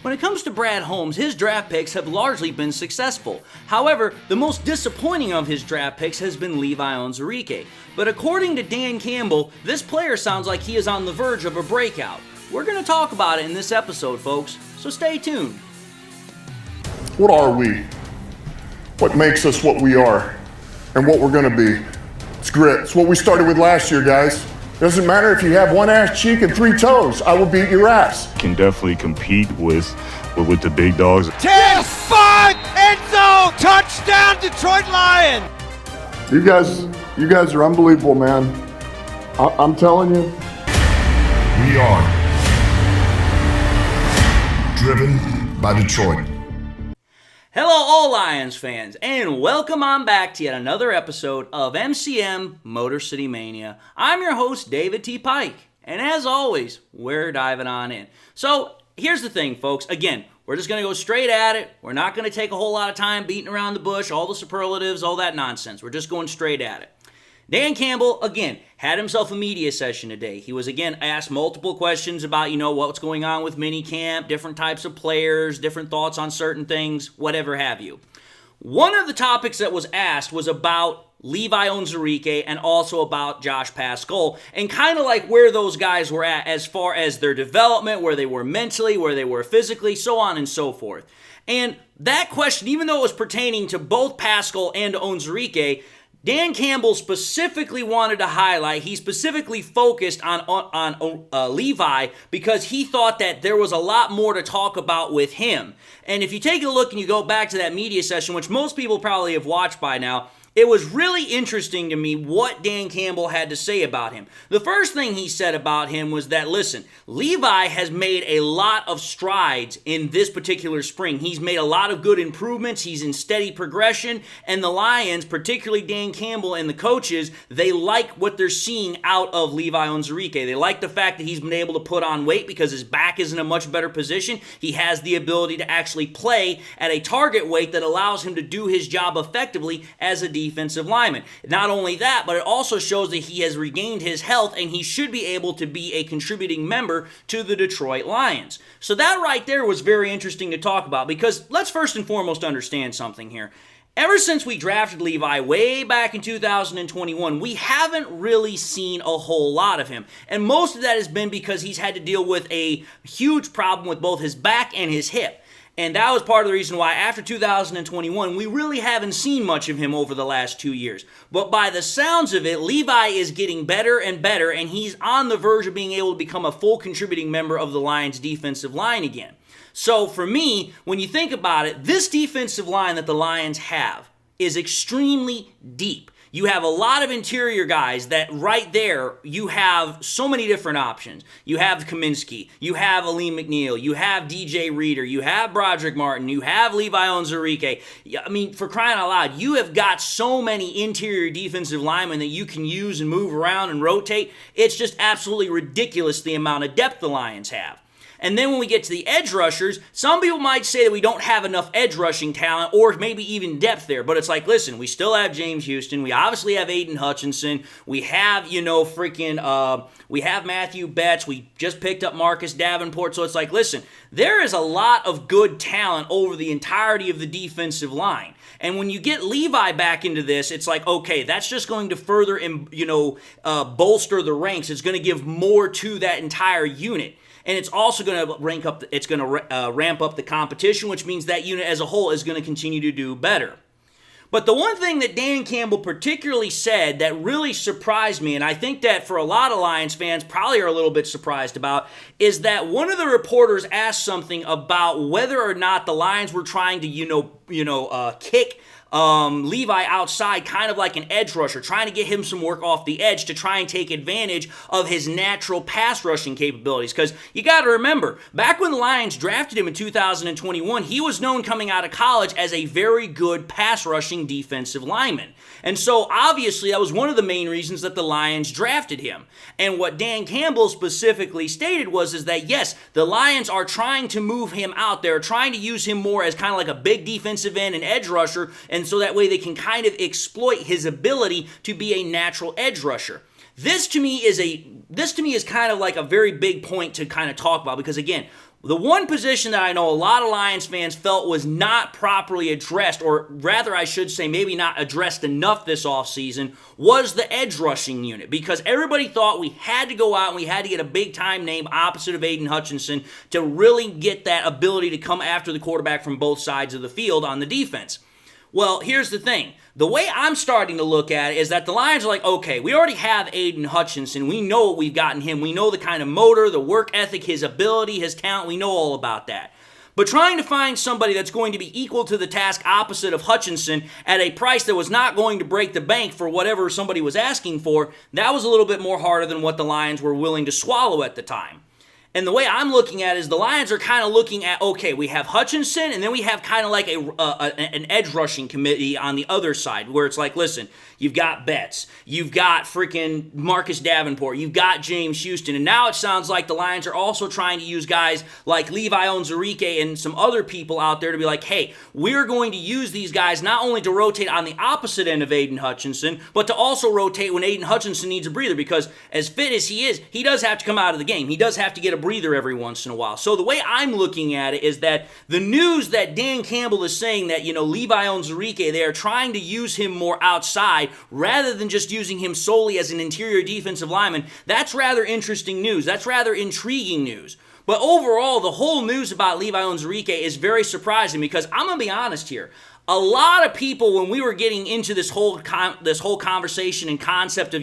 When it comes to Brad Holmes, his draft picks have largely been successful. However, the most disappointing of his draft picks has been Levi Onwuzurike. But according to Dan Campbell, this player sounds like he is on the verge of a breakout. We're going to talk about it in this episode, folks, so stay tuned. What are we? What makes us what we are and what we're going to be? It's grit. It's what we started with last year, guys. It doesn't matter if you have one ass cheek and 3 toes. I will beat your ass. Can definitely compete with the big dogs. 10-5 end zone touchdown Detroit Lions. You guys are unbelievable, man. I'm telling you. We are driven by Detroit. Hello all Lions fans, and welcome on back to yet another episode of MCM Motor City Mania. I'm your host, David T. Pike, and as always, we're diving on in. So, here's the thing, folks. Again, we're just going to go straight at it. We're not going to take a whole lot of time beating around the bush, all the superlatives, all that nonsense. We're just going straight at it. Dan Campbell, again, had himself a media session today. He was, again, asked multiple questions about, what's going on with minicamp, different types of players, different thoughts on certain things, whatever have you. One of the topics that was asked was about Levi Onwuzurike and also about Josh Paschal and kind of like where those guys were at as far as their development, where they were mentally, where they were physically, so on and so forth. And that question, even though it was pertaining to both Paschal and Onwuzurike, Dan Campbell specifically wanted to highlight, he specifically focused on Levi because he thought that there was a lot more to talk about with him. And if you take a look and you go back to that media session, which most people probably have watched by now, it was really interesting to me what Dan Campbell had to say about him. The first thing he said about him was that, listen, Levi has made a lot of strides in this particular spring. He's made a lot of good improvements. He's in steady progression. And the Lions, particularly Dan Campbell and the coaches, they like what they're seeing out of Levi Onwuzurike. They like the fact that he's been able to put on weight because his back is in a much better position. He has the ability to actually play at a target weight that allows him to do his job effectively as a defensive lineman. Not only that, but it also shows that he has regained his health and he should be able to be a contributing member to the Detroit Lions. So that right there was very interesting to talk about because let's first and foremost understand something here. Ever since we drafted Levi way back in 2021, we haven't really seen a whole lot of him. And most of that has been because he's had to deal with a huge problem with both his back and his hip. And that was part of the reason why after 2021, we really haven't seen much of him over the last 2 years. But by the sounds of it, Levi is getting better and better, and he's on the verge of being able to become a full contributing member of the Lions defensive line again. So for me, when you think about it, this defensive line that the Lions have is extremely deep. You have a lot of interior guys that right there, you have so many different options. You have Kaminsky, you have Aleem McNeil, you have DJ Reader, you have Broderick Martin, you have Levi Onwuzurike. I mean, for crying out loud, you have got so many interior defensive linemen that you can use and move around and rotate. It's just absolutely ridiculous the amount of depth the Lions have. And then when we get to the edge rushers, some people might say that we don't have enough edge rushing talent or maybe even depth there. But it's like, listen, we still have James Houston. We obviously have Aiden Hutchinson. We have, we have Matthew Betts. We just picked up Marcus Davenport. So it's like, listen, there is a lot of good talent over the entirety of the defensive line. And when you get Levi back into this, it's like, okay, that's just going to further, bolster the ranks. It's going to give more to that entire unit. And it's also going to ramp up the competition, which means that unit as a whole is going to continue to do better. But the one thing that Dan Campbell particularly said that really surprised me, and I think that for a lot of Lions fans probably are a little bit surprised about, is that one of the reporters asked something about whether or not the Lions were trying to, kick Levi outside kind of like an edge rusher, trying to get him some work off the edge to try and take advantage of his natural pass rushing capabilities. Because you got to remember, back when the Lions drafted him in 2021, he was known coming out of college as a very good pass rushing defensive lineman. And so obviously that was one of the main reasons that the Lions drafted him. And what Dan Campbell specifically stated was that yes, the Lions are trying to move him out there, trying to use him more as kind of like a big defensive end and edge rusher, and so that way they can kind of exploit his ability to be a natural edge rusher. This to me is kind of like a very big point to kind of talk about, because again, The one position that I know a lot of Lions fans felt was not properly addressed, or rather I should say maybe not addressed enough this offseason, was the edge rushing unit, because everybody thought we had to go out and we had to get a big-time name opposite of Aiden Hutchinson to really get that ability to come after the quarterback from both sides of the field on the defense. Well, here's the thing. The way I'm starting to look at it is that the Lions are like, okay, we already have Aiden Hutchinson. We know what we've gotten him. We know the kind of motor, the work ethic, his ability, his talent. We know all about that. But trying to find somebody that's going to be equal to the task opposite of Hutchinson at a price that was not going to break the bank for whatever somebody was asking for, that was a little bit more harder than what the Lions were willing to swallow at the time. And the way I'm looking at it is the Lions are kind of looking at, okay, we have Hutchinson, and then we have kind of like an edge rushing committee on the other side, where it's like, listen, you've got Betts, you've got freaking Marcus Davenport, you've got James Houston, and now it sounds like the Lions are also trying to use guys like Levi Onwuzurike and some other people out there to be like, hey, we're going to use these guys not only to rotate on the opposite end of Aiden Hutchinson, but to also rotate when Aiden Hutchinson needs a breather, because as fit as he is, he does have to come out of the game. He does have to get a breather every once in a while. So the way I'm looking at it is that the news that Dan Campbell is saying that, Levi Onwuzurike, they are trying to use him more outside rather than just using him solely as an interior defensive lineman, that's rather interesting news. That's rather intriguing news. But overall, the whole news about Levi Onwuzurike is very surprising, because I'm going to be honest here. A lot of people, when we were getting into this whole conversation and concept of,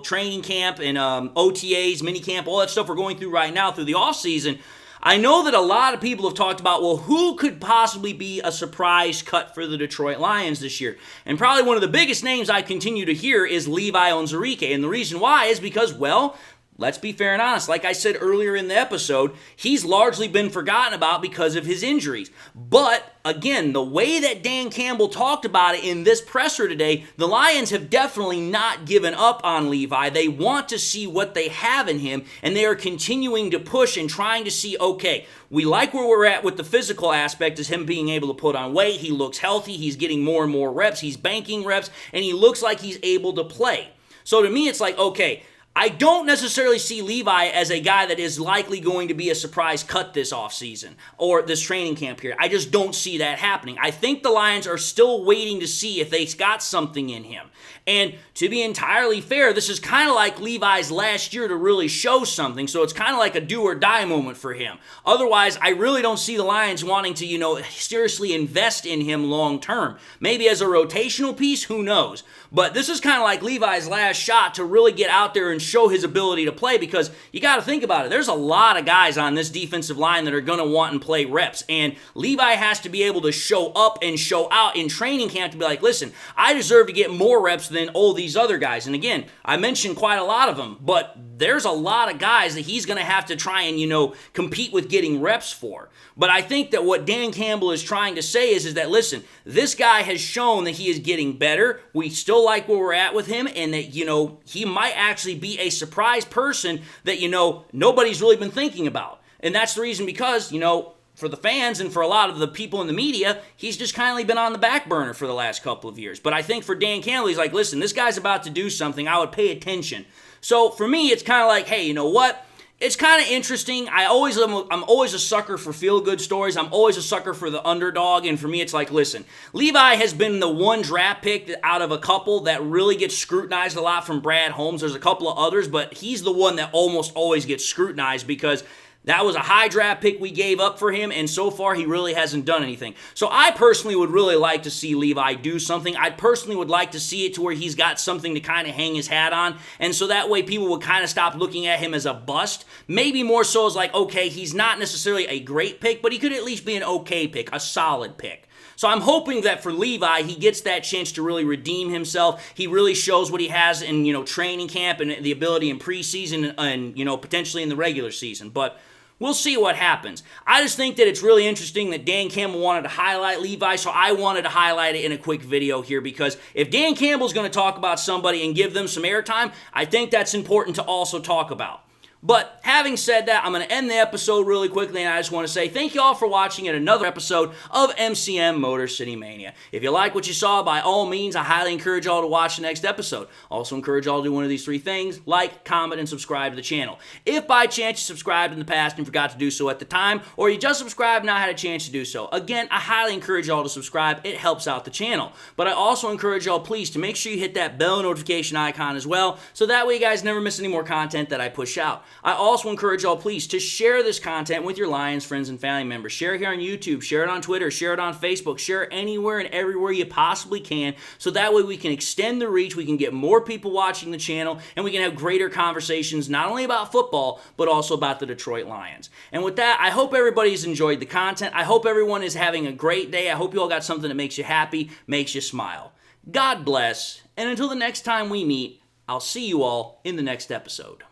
training camp and OTAs, minicamp, all that stuff we're going through right now through the offseason, I know that a lot of people have talked about, well, who could possibly be a surprise cut for the Detroit Lions this year? And probably one of the biggest names I continue to hear is Levi Onwuzurike. And the reason why is because, well, let's be fair and honest. Like I said earlier in the episode, he's largely been forgotten about because of his injuries. But again, the way that Dan Campbell talked about it in this presser today, the Lions have definitely not given up on Levi. They want to see what they have in him, and they are continuing to push and trying to see, okay, we like where we're at with the physical aspect, is him being able to put on weight. He looks healthy. He's getting more and more reps. He's banking reps, and he looks like he's able to play. So to me, it's like, okay, I don't necessarily see Levi as a guy that is likely going to be a surprise cut this offseason or this training camp period. I just don't see that happening. I think the Lions are still waiting to see if they've got something in him. And to be entirely fair, this is kind of like Levi's last year to really show something, so it's kind of like a do or die moment for him. Otherwise, I really don't see the Lions wanting to, seriously invest in him long term. Maybe as a rotational piece, who knows? But this is kind of like Levi's last shot to really get out there and show his ability to play, because you got to think about it. There's a lot of guys on this defensive line that are going to want and play reps, and Levi has to be able to show up and show out in training camp to be like, listen, I deserve to get more reps than all these other guys. And again, I mentioned quite a lot of them, but there's a lot of guys that he's going to have to try and, compete with getting reps for. But I think that what Dan Campbell is trying to say is that, listen, this guy has shown that he is getting better. We still like where we're at with him, and that, he might actually be a surprise person that, nobody's really been thinking about. And that's the reason, because, for the fans and for a lot of the people in the media, he's just kindly been on the back burner for the last couple of years. But I think for Dan Campbell, he's like, listen, this guy's about to do something. I would pay attention. So for me, it's kind of like, hey, you know what? It's kind of interesting. I'm always a sucker for feel-good stories. I'm always a sucker for the underdog. And for me, it's like, listen, Levi has been the one draft pick out of a couple that really gets scrutinized a lot from Brad Holmes. There's a couple of others, but he's the one that almost always gets scrutinized because that was a high draft pick we gave up for him, and so far he really hasn't done anything. So I personally would really like to see Levi do something. I personally would like to see it to where he's got something to kind of hang his hat on, and so that way people would kind of stop looking at him as a bust. Maybe more so as like, okay, he's not necessarily a great pick, but he could at least be an okay pick, a solid pick. So I'm hoping that for Levi, he gets that chance to really redeem himself. He really shows what he has in, training camp and the ability in preseason and, potentially in the regular season. But we'll see what happens. I just think that it's really interesting that Dan Campbell wanted to highlight Levi, so I wanted to highlight it in a quick video here, because if Dan Campbell's going to talk about somebody and give them some airtime, I think that's important to also talk about. But having said that, I'm going to end the episode really quickly, and I just want to say thank you all for watching yet another episode of MCM Motor City Mania. If you like what you saw, by all means, I highly encourage y'all to watch the next episode. Also encourage y'all to do one of these three things: like, comment, and subscribe to the channel. If by chance you subscribed in the past and forgot to do so at the time, or you just subscribed and now had a chance to do so, again, I highly encourage y'all to subscribe. It helps out the channel. But I also encourage y'all, please, to make sure you hit that bell notification icon as well, so that way you guys never miss any more content that I push out. I also encourage y'all, please, to share this content with your Lions friends and family members. Share it here on YouTube, share it on Twitter, share it on Facebook, share it anywhere and everywhere you possibly can, so that way we can extend the reach, we can get more people watching the channel, and we can have greater conversations not only about football, but also about the Detroit Lions. And with that, I hope everybody's enjoyed the content. I hope everyone is having a great day. I hope you all got something that makes you happy, makes you smile. God bless, and until the next time we meet, I'll see you all in the next episode.